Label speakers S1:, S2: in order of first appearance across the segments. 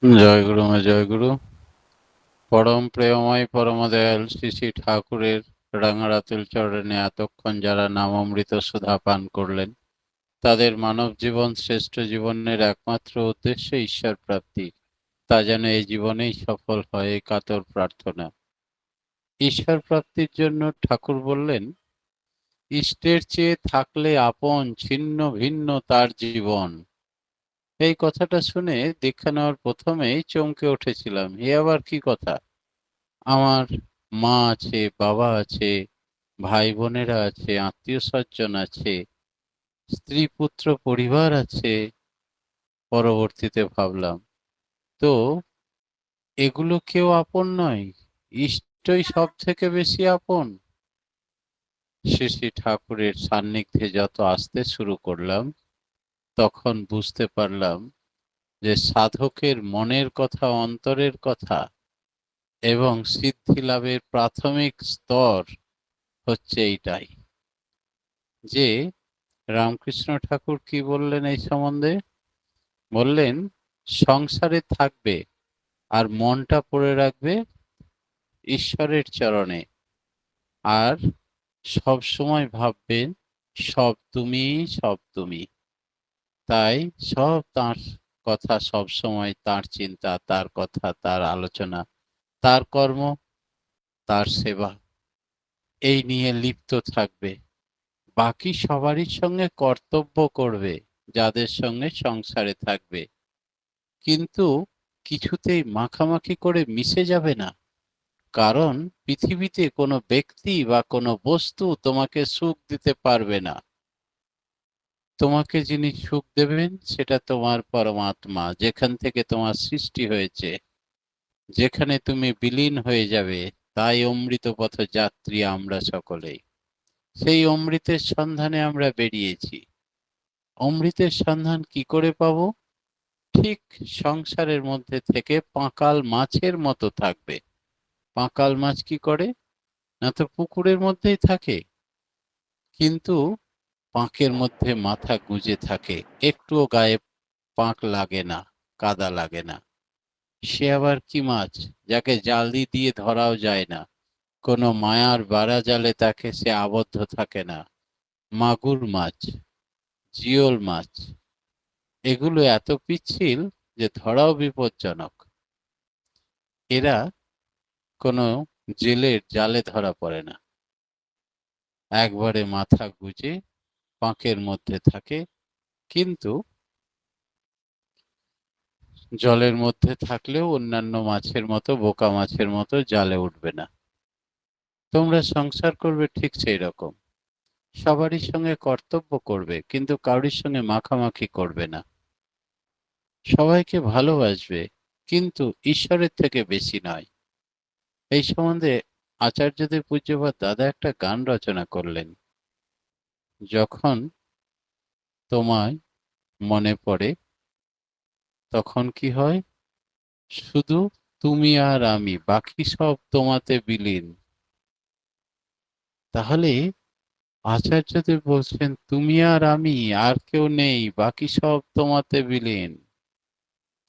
S1: জয়গুরু মা জয়গুরু। পরম প্রেমময় পরমদয়াল শ্রী শ্রী ঠাকুরের রাঙারাতুল চরণে এতক্ষণ যারা নামামৃত সুধা পান করলেন, তাদের মানব জীবন শ্রেষ্ঠ জীবনের একমাত্র উদ্দেশ্য ঈশ্বর প্রাপ্তি, তা যেন এই জীবনেই সফল হয়, এই কাতর প্রার্থনা। ঈশ্বর প্রাপ্তির জন্য ঠাকুর বললেন, ইষ্টের চেয়ে থাকলে আপন ছিন্ন ভিন্ন তার জীবন। এই কথাটা শুনে দীক্ষা নেওয়ার প্রথমেই চমকে উঠেছিলাম, এ আবার কি কথা? আমার মা আছে, বাবা আছে, ভাই বোনেরা আছে, আত্মীয় স্বজন আছে, স্ত্রী পুত্র পরিবার আছে। পরবর্তীতে ভাবলাম, তো এগুলো কেউ আপন নয়, ইষ্টই সব থেকে বেশি আপন। শ্রী শ্রী ঠাকুরের সান্নিধ্যে যত আসতে শুরু করলাম, তখন বুঝতে পারলাম যে সাধকের মনের কথা, অন্তরের কথা এবং সিদ্ধি লাভের প্রাথমিক স্তর হচ্ছে এইটাই। যে রামকৃষ্ণ ঠাকুর কি বললেন এই সম্বন্ধে? বললেন, সংসারে থাকবে আর মনটা পড়ে রাখবে ঈশ্বরের চরণে, আর সব সময় ভাববেন সব তুমি, সব তুমি। তাই সব তার কথা, সব সময় তার চিন্তা, তার কথা, তার আলোচনা, তার কর্ম, তার সেবা, এই নিয়ে লিপ্ত থাকবে। বাকি সবারই সঙ্গে কর্তব্য করবে, যাদের সঙ্গে সংসারে থাকবে, কিন্তু কিছুতেই মাখামাখি করে মিশে যাবে না। কারণ পৃথিবীতে কোনো ব্যক্তি বা কোনো বস্তু তোমাকে সুখ দিতে পারবে না। তোমাকে যিনি সুখ দেবেন সেটা তোমার পরমাত্মা, যেখান থেকে তোমার সৃষ্টি হয়েছে, যেখানে তুমি বিলীন হয়ে যাবে। তাই অমৃত পথ যাত্রী আমরা সকলেই। সেই অমৃতের সন্ধানে আমরা বেরিয়েছি। অমৃতের সন্ধান কি করে পাবো? ঠিক সংসারের মধ্যে থেকে পাঁকাল মাছের মতো থাকবে। পাঁকাল মাছ কি করে? না তো পুকুরের মধ্যেই থাকে, কিন্তু পাঁকের মধ্যে মাথা গুঁজে থাকে, একটুও গায়ে পাঁক লাগে না, কাদা লাগে না। সে আবার কি মাছ? যাকে জালি দিয়ে ধরাও যায় না, কোনো মায়ার বাড়া জালে তাকে সে আবদ্ধ থাকে না। মাগুর মাছ, জিওল মাছ, এগুলো এত পিচ্ছিল যে ধরাও বিপজ্জনক। এরা কোনো জেলের জালে ধরা পড়ে না, একবারে মাথা গুঁজে পাঁকের মধ্যে থাকে, কিন্তু জলের মধ্যে থাকলেও অন্যান্য মাছের মতো, বোকা মাছের মতো জালে উঠবে না। তোমরা সংসার করবে ঠিক সেই রকম, সবারই সঙ্গে কর্তব্য করবে, কিন্তু কারোর সঙ্গে মাখামাখি করবে না। সবাইকে ভালোবাসবে, কিন্তু ঈশ্বরের থেকে বেশি নয়। এই সম্বন্ধে আচার্যদেব পূজ্যপাদ দাদা একটা গান রচনা করলেন। যখন তোমায় মনে পড়ে, তখন কি হয়? শুধু তুমি আর আমি, বাকি সব তোমাতে বিলীন। তাহলে আচার্যদেব বলছেন, তুমি আর আমি, আর কেউ নেই, বাকি সব তোমাতে বিলীন।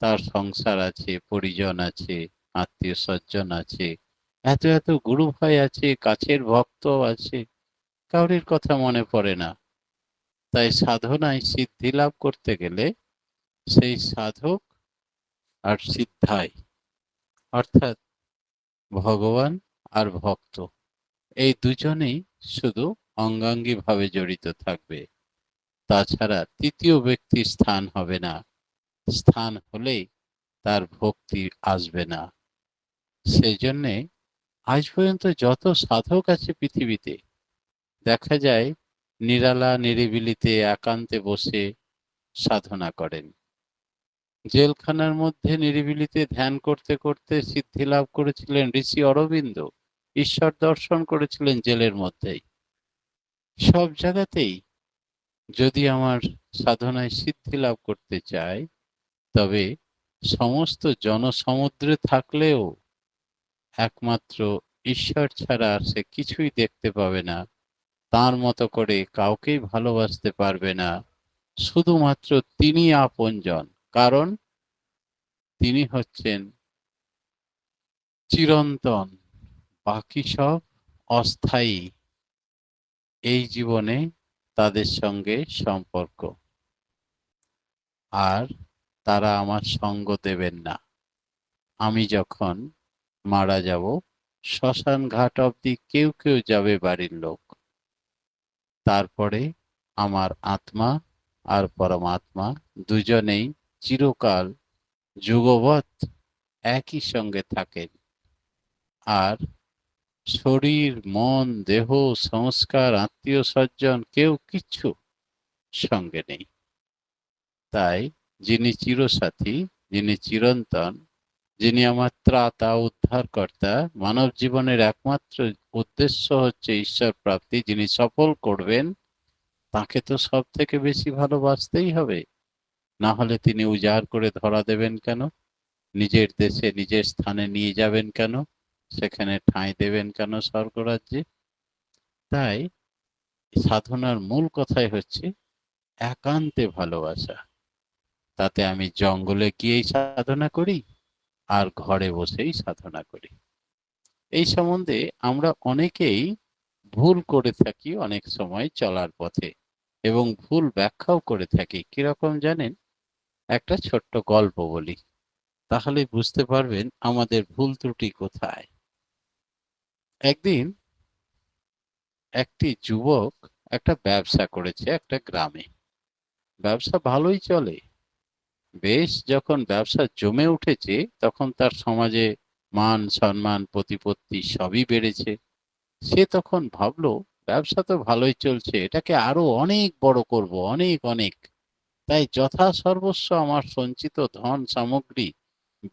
S1: তার সংসার আছে, পরিজন আছে, আত্মীয় স্বজন আছে, এত এত গুরু ভাই আছে, কাছের ভক্ত আছে, কাউরির কথা মনে পড়ে না। তাই সাধনায় সিদ্ধি লাভ করতে গেলে সেই সাধক আর সিদ্ধাই, অর্থাৎ ভগবান আর ভক্ত, এই দুজনেই শুধু অঙ্গাঙ্গী ভাবে জড়িত থাকবে। তাছাড়া তৃতীয় ব্যক্তির স্থান হবে না। স্থান হলেই তার ভক্তি আসবে না। সেই জন্যে আজ পর্যন্ত যত সাধক আছে পৃথিবীতে, দেখা যায় নিরালা নিরিবিলিতে একান্তে বসে সাধনা করেন। জেলখানার মধ্যে নিরিবিলিতে ধ্যান করতে করতে সিদ্ধি লাভ করেছিলেন ঋষি অরবিন্দ। ঈশ্বর দর্শন করেছিলেন জেলের মধ্যেই। সব জায়গাতেই যদি আমার সাধনায় সিদ্ধি লাভ করতে চাই, তবে সমস্ত জনসমুদ্রে থাকলেও একমাত্র ঈশ্বর ছাড়া সে কিছুই দেখতে পাবে না। তার মতো করে কাউকেই ভালোবাসতে পারবে না। শুধুমাত্র তিনি আপনজন। কারণ তিনি হচ্ছেন চিরন্তন, বাকি সব অস্থায়ী। এই জীবনে তাদের সঙ্গে সম্পর্ক, আর তারা আমার সঙ্গ দেবেন না। আমি যখন মারা যাব, শ্মশান ঘাট অবধি কেউ কেউ যাবে বাড়ির লোক, তারপরে আমার আত্মা আর পরমাত্মা দুজনেই চিরকাল যুগবৎ একই সঙ্গে থাকেন। আর শরীর, মন, দেহ, সংস্কার, আত্মীয় স্বজন কেউ কিচ্ছু সঙ্গে নেই। তাই যিনি চিরসাথী, যিনি চিরন্তন, যিনি আমার ত্রাতা, উদ্ধারকর্তা, মানব জীবনের একমাত্র উদ্দেশ্য হচ্ছে ঈশ্বর প্রাপ্তি, যিনি সফল করবেন, তাকে তো সব থেকে বেশি ভালোবাসতেই হবে। না হলে তিনি উজাড় করে ধরা দেবেন কেন? নিজের দেশে, নিজের স্থানে নিয়ে যাবেন কেন? সেখানে ঠাঁই দেবেন কেন স্বর্গরাজ্যে? তাই সাধনার মূল কথাই হচ্ছে একান্তে ভালোবাসা। তাতে আমি জঙ্গলে গিয়েই সাধনা করি, আর ঘরে বসেই সাধনা করি। এই সম্বন্ধে আমরা অনেকেই ভুল করে থাকি অনেক সময় চলার পথে, এবং ভুল ব্যাখ্যাও করে থাকি। কিরকম জানেন? একটা ছোট্ট গল্প বলি, তাহলে বুঝতে পারবেন আমাদের ভুল ত্রুটি কোথায়। একদিন একটি যুবক একটা ব্যবসা করেছে একটা গ্রামে। ব্যবসা ভালোই চলে। বেশ যখন ব্যবসা জমে উঠেছে, তখন তার সমাজে মান সম্মান প্রতিপত্তি সবই বেড়েছে। সে তখন ভাবলো, ব্যবসা তো ভালোই চলছে, এটাকে আরো অনেক বড় করব, অনেক অনেক। তাই যথা সর্বস্ব আমার সঞ্চিত ধন সামগ্রী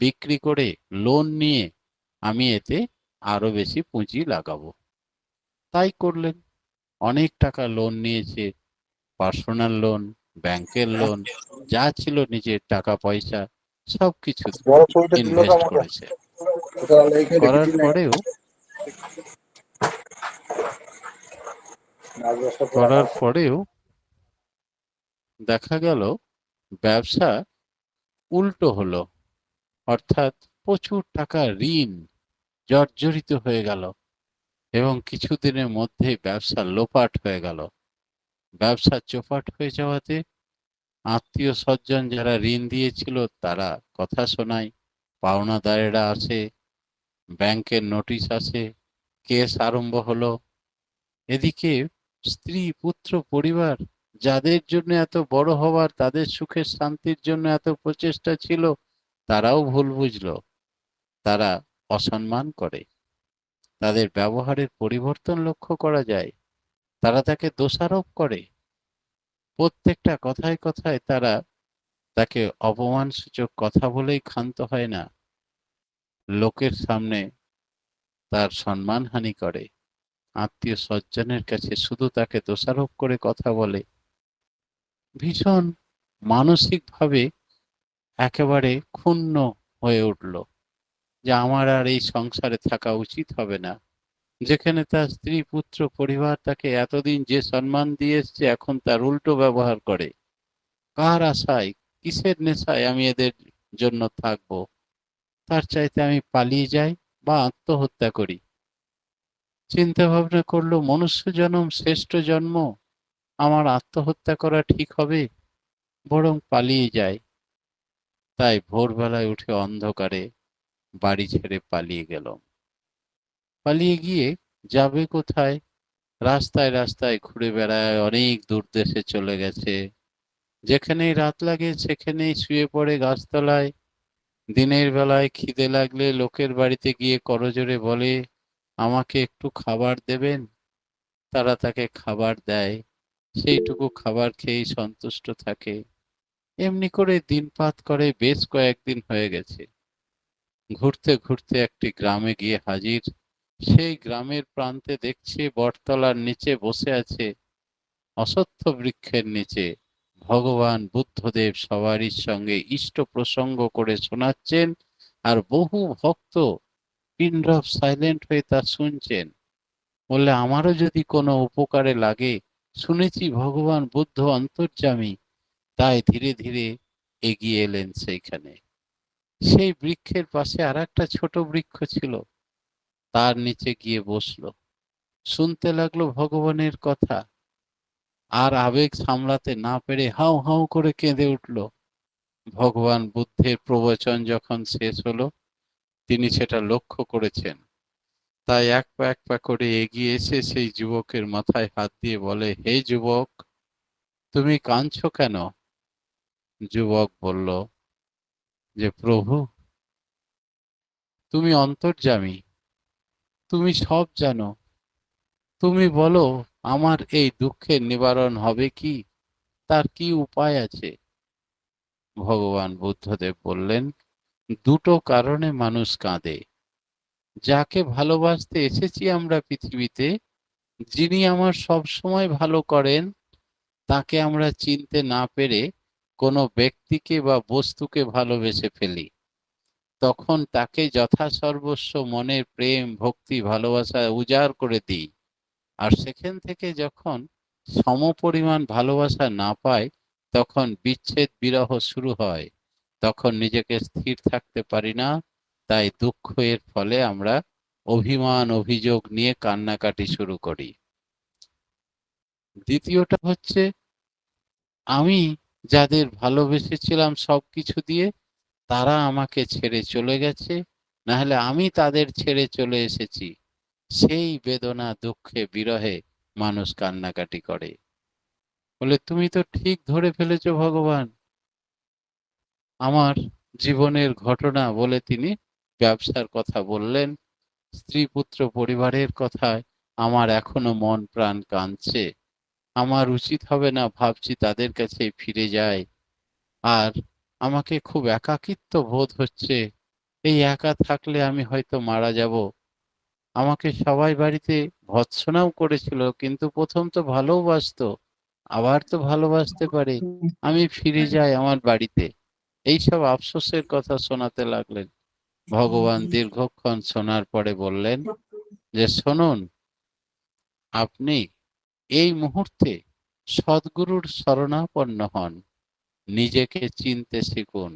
S1: বিক্রি করে, লোন নিয়ে আমি এতে আরো বেশি পুঁজি লাগাবো। তাই করলেন। অনেক টাকা লোন নিয়েছে, পার্সোনাল লোন, ব্যাংকের লোন, যা ছিল নিজের টাকা পয়সা সবকিছু
S2: বড় ছবিটা দিল তো
S1: ইনভেস্ট
S2: আমাকে,
S1: করেছে।
S2: ওটা লিখে
S1: করার
S2: রেখেছি না।
S1: পরেও
S2: নাজমা পুরা
S1: করার
S2: কাজ।
S1: পরেও দেখা গেল ব্যবসা উল্টো হলো। অর্থাৎ প্রচুর টাকা ঋণ জর্জরিত হয়ে গেল, এবং কিছুদিনের মধ্যেই ব্যবসা লোপাট হয়ে গেল। ব্যবসা চোপাট হয়ে যাওয়াতে আত্মীয় স্বজন যারা ঋণ দিয়েছিল তারা কথা শোনায়, পাওনাদারেরা আসে, ব্যাংকের নোটিশ আসে, কেস আরম্ভ হলো। এদিকে স্ত্রী, পুত্র, পরিবার, যাদের জন্য এত বড় হওয়ার, তাদের সুখের শান্তির জন্য এত প্রচেষ্টা ছিল, তারাও ভুল বুঝলো। তারা অসম্মান করে, তাদের ব্যবহারের পরিবর্তন লক্ষ্য করা যায়। তারা তাকে দোষারোপ করে, প্রত্যেকটা কথায় কথায় তারা তাকে অপমানসূচক কথা বলেই ক্ষান্ত হয় না। লোকের সামনে তার সম্মানহানি করে, আত্মীয় স্বজনের কাছে শুধু তাকে দোষারোপ করে কথা বলে। ভীষণ মানসিকভাবে একেবারে ক্ষুণ্ণ হয়ে উঠল, যে আমার আর এই সংসারে থাকা উচিত হবে না। যেখানে তার স্ত্রী, পুত্র, পরিবার তাকে এতদিন যে সম্মান দিয়ে এসছে, এখন তার উল্টো ব্যবহার করে। কার আশায়, কিসের নেশায় আমি এদের জন্য থাকবো? তার চাইতে আমি পালিয়ে যাই বা আত্মহত্যা করি। চিন্তা ভাবনা করলো, মনুষ্য জন্ম শ্রেষ্ঠ জন্ম, আমার আত্মহত্যা করা ঠিক হবে? বরং পালিয়ে যায়। তাই ভোরবেলায় উঠে অন্ধকারে বাড়ি ছেড়ে পালিয়ে গেল। পালিয়ে গিয়ে যাবে কোথায়? রাস্তায় রাস্তায় ঘুরে বেড়ায়, অনেক দূর দেশে চলে গেছে। যেখানেই রাত লাগে সেখানেই শুয়ে পড়ে গাছতলায়। দিনের বেলায় খিদে লাগলে লোকের বাড়িতে গিয়ে করজোরে বলে, আমাকে একটু খাবার দেবেন? তারা তাকে খাবার দেয়, সেইটুকু খাবার খেয়েই সন্তুষ্ট থাকে। এমনি করে দিনপাত করে বেশ কয়েকদিন হয়ে গেছে। ঘুরতে ঘুরতে একটি গ্রামে গিয়ে হাজির। সেই গ্রামের প্রান্তে দেখছে বটতলার নিচে বসে আছে, অশ্বত্থ বৃক্ষের নিচে ভগবান বুদ্ধদেব সবারই সঙ্গে ইষ্ট প্রসঙ্গ করে শোনাচ্ছেন, আর বহু ভক্ত পিন ড্রপ সাইলেন্ট হয়ে তা শুনছেন। বললে, আমারও যদি কোনো উপকারে লাগে, শুনেছি ভগবান বুদ্ধ অন্তর্যামী। তাই ধীরে ধীরে এগিয়ে এলেন সেইখানে। সেই বৃক্ষের পাশে আর একটা ছোট বৃক্ষ ছিল, তার নিচে গিয়ে বসলো, শুনতে লাগলো ভগবানের কথা। আর আবেগ সামলাতে না পেরে হাউ হাউ করে কেঁদে উঠল। ভগবান বুদ্ধের প্রবচন যখন শেষ হলো, তিনি সেটা লক্ষ্য করেছেন। তাই এক পা করে এগিয়ে এসে সেই যুবকের মাথায় হাত দিয়ে বলে, হে যুবক, তুমি কাঁদছো কেন? যুবক বলল যে, প্রভু, তুমি অন্তর্যামী, তুমি সব জানো, তুমি বলো আমার এই দুঃখের নিবারণ হবে কি, তার কি উপায় আছে? ভগবান বুদ্ধদেব বললেন, দুটো কারণে মানুষ কাঁদে। যাকে ভালোবাসতে এসেছি আমরা পৃথিবীতে, যিনি আমার সব সময় ভালো করেন, তাকে আমরা চিনতে না পেরে কোনো ব্যক্তিকে বা বস্তুকে ভালোবেসে ফেলি। তখন তাকে যথাসর্বস্ব মনের প্রেম, ভক্তি, ভালোবাসা উজাড় করে দিই। আর সেখান থেকে যখন সমপরিমাণ ভালোবাসা না পাই, তখন বিচ্ছেদ বিরহ শুরু হয়। তখন নিজেকে স্থির থাকতে পারি না। তাই দুঃখ এর ফলে আমরা অভিমান, অভিযোগ নিয়ে কান্নাকাটি শুরু করি। দ্বিতীয়টা হচ্ছে, আমি যাদের ভালোবেসেছিলাম সবকিছু দিয়ে, তারা আমাকে ছেড়ে চলে গেছে, না হলে আমি তাদের ছেড়ে চলে এসেছি। সেই বেদনা, দুঃখে, বিরহে মানুষ কান্নাকাটি করে। বলে, তুমি তো ঠিক ধরে ফেলেছো ভগবান। আমার জীবনের ঘটনা বলে তিনি ব্যবসার কথা বললেন। স্ত্রী পুত্র পরিবারের কথায় আমার এখনো মন প্রাণ কাঁদছে। আমার উচিত হবে না, ভাবছি তাদের কাছে ফিরে যাই। আর আমাকে খুব একাকিত্ব বোধ হচ্ছে। এই একা থাকলে আমি হয়তো মারা যাব। আমাকে সবাই বাড়িতে ভর্ৎসনাও করেছিল, কিন্তু প্রথম তো ভালোবাসতো, আবার তো ভালোবাসতে পারে। আমি ফিরে যাই আমার বাড়িতে। এইসব আফসোসের কথা শোনাতে লাগলেন। ভগবান দীর্ঘক্ষণ শোনার পরে বললেন যে, শুনুন, আপনি এই মুহূর্তে সদ্গুরুর শরণাপন্ন হন, নিজেকে চিনতে শিখুন।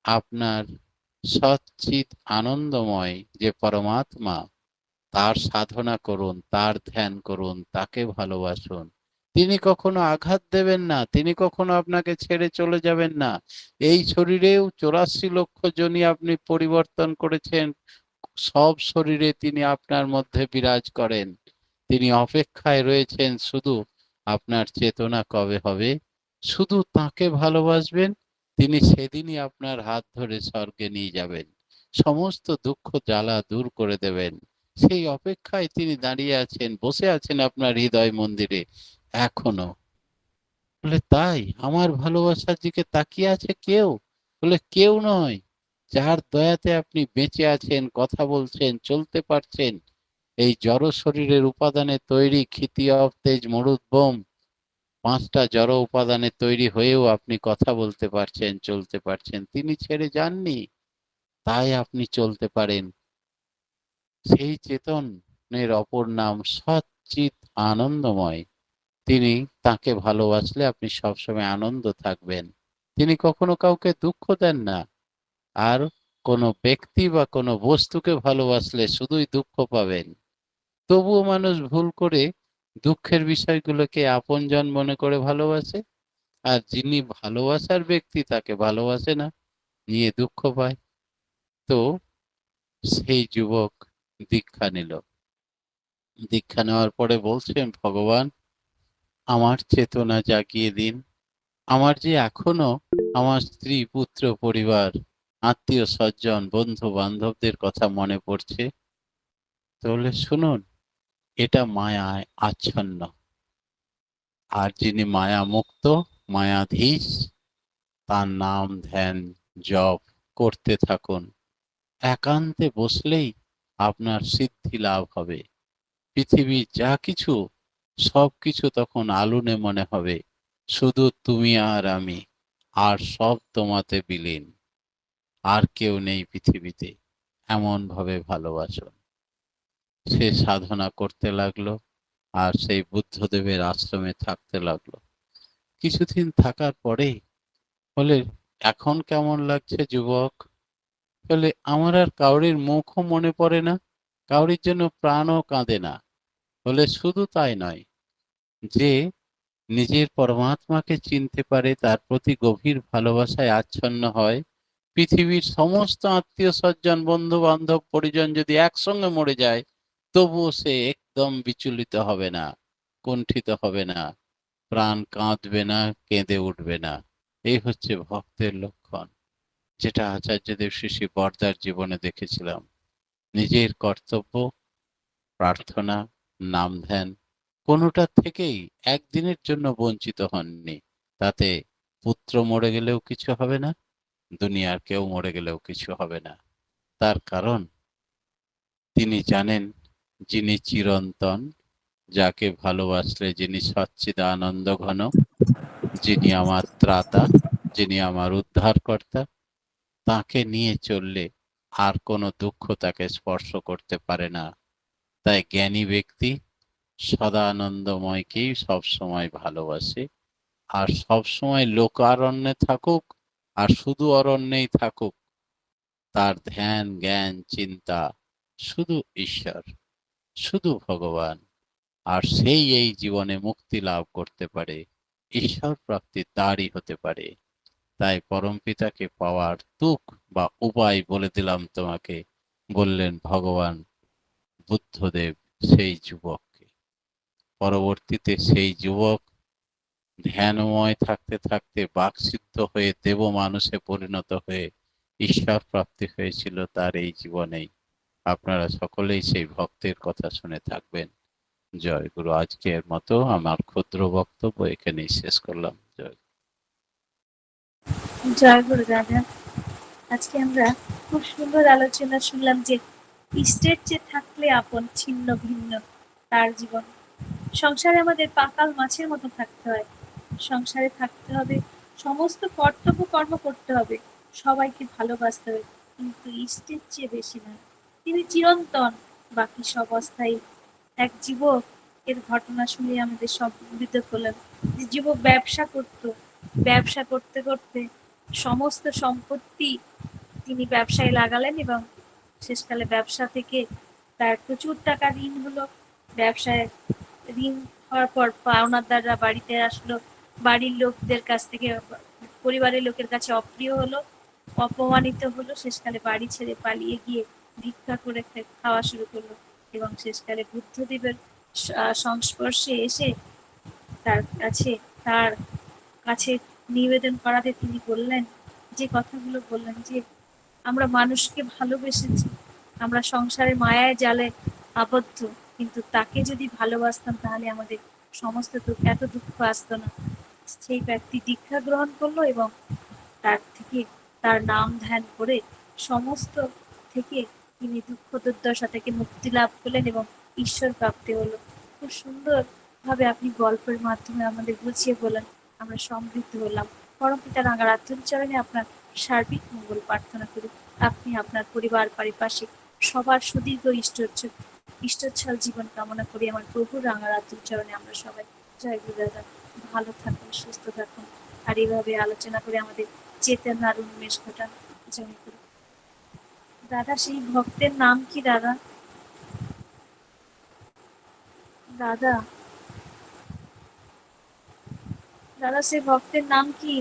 S1: আপনার সচ্চিৎ আনন্দময় যে পরমাত্মা, তার সাধনা করুন, তার ধ্যান করুন, তাকে ভালোবাসুন। তিনি কখনো আঘাত দেবেন না, তিনি কখনো আপনাকে ছেড়ে চলে যাবেন না। এই শরীরেও 84 লক্ষ যোনি আপনি পরিবর্তন করেছেন, সব শরীরে তিনি আপনার মধ্যে বিরাজ করেন। তিনি অপেক্ষায় রয়েছেন শুধু আপনার চেতনা কবে হবে। শুধু তাকে ভালোবাসবেন, তিনি সেদিনই আপনার হাত ধরে স্বর্গে নিয়ে যাবেন, সমস্ত দুঃখ জ্বালা দূর করে দেবেন। সেই অপেক্ষায় তিনি দাঁড়িয়ে আছেন, বসে আছেন আপনার হৃদয় মন্দিরে এখনো। বলে, তাই আমার ভালোবাসার দিকে তাকিয়ে আছে কেউ? বলে, কেউ নয়। যার দয়াতে আপনি বেঁচে আছেন, কথা বলছেন, চলতে পারছেন, এই জড় শরীরের উপাদানে তৈরি ক্ষিতি অব তেজ মরুদ্যম, 5টা জড় উপাদানে তৈরি হয়েও আপনি কথা বলতে পারছেন, চলতে পারছেন, তিনি ছেড়ে যাননি। তাই আপনি চলতে পারেন। সেই চেতনের অপর নাম সচ্চিৎ আনন্দময়। তিনি, তাকে ভালোবাসলে আপনি সবসময় আনন্দ থাকবেন। তিনি কখনো কাউকে দুঃখ দেন না। আর কোনো ব্যক্তি বা কোনো বস্তুকে ভালোবাসলে শুধুই দুঃখ পাবেন। তবুও মানুষ ভুল করে দুঃখের বিষয়গুলোকে আপনজন মনে করে ভালোবাসে। আর যিনি ভালোবাসার ব্যক্তি, তাকে ভালোবাসে না, নিয়ে দুঃখ পায়। তো সেই যুবক দীক্ষা নিল। দীক্ষা নেওয়ার পরে বলছেন, ভগবান, আমার চেতনা জাগিয়ে দিন। আমার যে এখনো আমার স্ত্রী, পুত্র, পরিবার, আত্মীয় স্বজন, বন্ধু বান্ধবদের কথা মনে পড়ছে। তাহলে শুনুন, এটা মায়ায় আচ্ছন্ন। আর যিনি মায়া মুক্ত, মায়াধীশ, তার নাম ধ্যান জপ করতে থাকুন। একান্তে বসলেই আপনার সিদ্ধি লাভ হবে। পৃথিবীর যা কিছু, সবকিছু তখন আলুনে মনে হবে। শুধু তুমি আর আমি, আর সব তোমাতে বিলীন। আর কেউ নেই পৃথিবীতে, এমন ভাবে ভালোবাসো। সে সাধনা করতে লাগলো, আর সেই বুদ্ধদেবের আশ্রমে থাকতে লাগলো। কিছুদিন থাকার পরে বলে, এখন কেমন লাগছে যুবক? তাহলে আমার আর কাউরির মুখও মনে পড়ে না, কাউরির জন্য প্রাণও কাঁদে না। বলে শুধু তাই নয়, যে নিজের পরমাত্মাকে চিনতে পারে, তার প্রতি গভীর ভালোবাসায় আচ্ছন্ন হয়, পৃথিবীর সমস্ত আত্মীয় স্বজন বন্ধু বান্ধব পরিজন যদি একসঙ্গে মরে যায়, তবুও সে একদম বিচলিত হবে না, কুণ্ঠিত হবে না, প্রাণ কাঁদবে না, কেঁদে উঠবে না। এই হচ্ছে ভক্তের লক্ষণ, যেটা আচার্যদেব শ্রী শ্রী বরদার জীবনে দেখেছিলাম। নিজের কর্তব্য, প্রার্থনা, নাম ধ্যান, কোনোটা থেকেই একদিনের জন্য বঞ্চিত হননি। তাতে পুত্র মরে গেলেও কিছু হবে না, দুনিয়ার কেউ মরে গেলেও কিছু হবে না। তার কারণ তিনি জানেন, যিনি চিরন্তন, যাকে ভালোবাসলে যিনি সচ্চিদানন্দ ঘন, যিনি আমার ত্রাতা, যিনি আমার উদ্ধারকর্তা, তাকে নিয়ে চললে আর কোনো দুঃখ তাকে স্পর্শ করতে পারে না। তাই জ্ঞানী ব্যক্তি সদানন্দময়কেই সবসময় ভালোবাসে, আর সবসময় লোকারণ্যে থাকুক আর শুধু অরণ্যেই থাকুক, তার ধ্যান জ্ঞান চিন্তা শুধু ঈশ্বর, শুধু ভগবান। আর সেই এই জীবনে মুক্তি লাভ করতে পারে, ঈশ্বর প্রাপ্তি তারই হতে পারে। তাই পরমপিতাকে পাওয়ার তুক বা উপায় বলে দিলাম তোমাকে, বললেন ভগবান বুদ্ধদেব সেই যুবককে। পরবর্তীতে সেই যুবক ধ্যানময় থাকতে থাকতে বাকসিদ্ধ হয়ে দেব মানুষে পরিণত হয়ে ঈশ্বর প্রাপ্তি হয়েছিল তার এই জীবনেই। আপনারা সকলেই সেই ভক্তের কথা শুনে থাকবেন। জয় গুরু। আজকের মতো আমার ক্ষুদ্র বক্তব্য এখানেই শেষ করলাম। জয়।
S3: জয় গুরু দাদা। আজকে আমরা খুব সুন্দর আলোচনা শুনলাম যে ইষ্টের চেয়ে থাকলে আপন ছিন্ন ভিন্ন তার জীবন। সংসারে আমাদের পাকাল মাছের মতো থাকতে হয়, সংসারে থাকতে হবে, সমস্ত কর্তব্য কর্ম করতে হবে, সবাইকে ভালোবাসতে হবে, কিন্তু ইষ্টের চেয়ে বেশি নয়। তিনি চিরন্তন, বাকি সব অস্থায়ী। এক যুবক এর ঘটনা শুনে আমাদের সব মৃত হলেন। যে যুবক ব্যবসা করত, ব্যবসা করতে করতে সমস্ত সম্পত্তি তিনি ব্যবসায় লাগালেন এবং শেষকালে ব্যবসা থেকে তার প্রচুর টাকা ঋণ হলো। ব্যবসায় ঋণ হওয়ার পর পাওনাদাররা বাড়িতে আসলো, বাড়ির লোকদের কাছ থেকে, পরিবারের লোকের কাছে অপ্রিয় হলো, অপমানিত হলো, শেষকালে বাড়ি ছেড়ে পালিয়ে গিয়ে ভিক্ষা করে খাওয়া শুরু করলো এবং শেষকালে বুদ্ধদেবের সংস্পর্শে এসে তার কাছে তার কাছে নিবেদন করাতে তিনি বললেন, যে কথাগুলো বললেন যে আমরা মানুষকে ভালোবেসেছি, আমরা সংসারের মায়ায় জালে আবদ্ধ, কিন্তু তাকে যদি ভালোবাসতাম তাহলে আমাদের সমস্ত এত দুঃখ আসতো না। সেই ব্যক্তি দীক্ষা গ্রহণ করলো এবং তার থেকে তার নাম ধ্যান করে সমস্ত থেকে তিনি দুঃখ দুর্দশা থেকে মুক্তি লাভ করলেন এবং ঈশ্বর প্রাপ্তি হলো। খুব সুন্দর ভাবে আপনি গল্পের মাধ্যমে আমাদের বুঝিয়ে বললেন, আমরা সমৃদ্ধ হলাম। পরমপিতা রাঙা রাতুল চরণে আপনার সার্বিক মঙ্গল প্রার্থনা করি। আপনি আপনার পরিবার পারিপার্শ্বিক সবার সুদীর্ঘ ঈশ্বরচ্ছল জীবন কামনা করি আমার প্রভু রাঙা রাতুল চরণে আমরা সবাই। জয় গুরু দাদা, ভালো থাকুন, সুস্থ থাকুন, আর এইভাবে আলোচনা করে আমাদের চেতনার উন্মেষ ঘটান। জয় গুরু। দাদা সেই ভক্তের নাম কি দাদা? দাদা দাদা সেই ভক্তের নাম কি?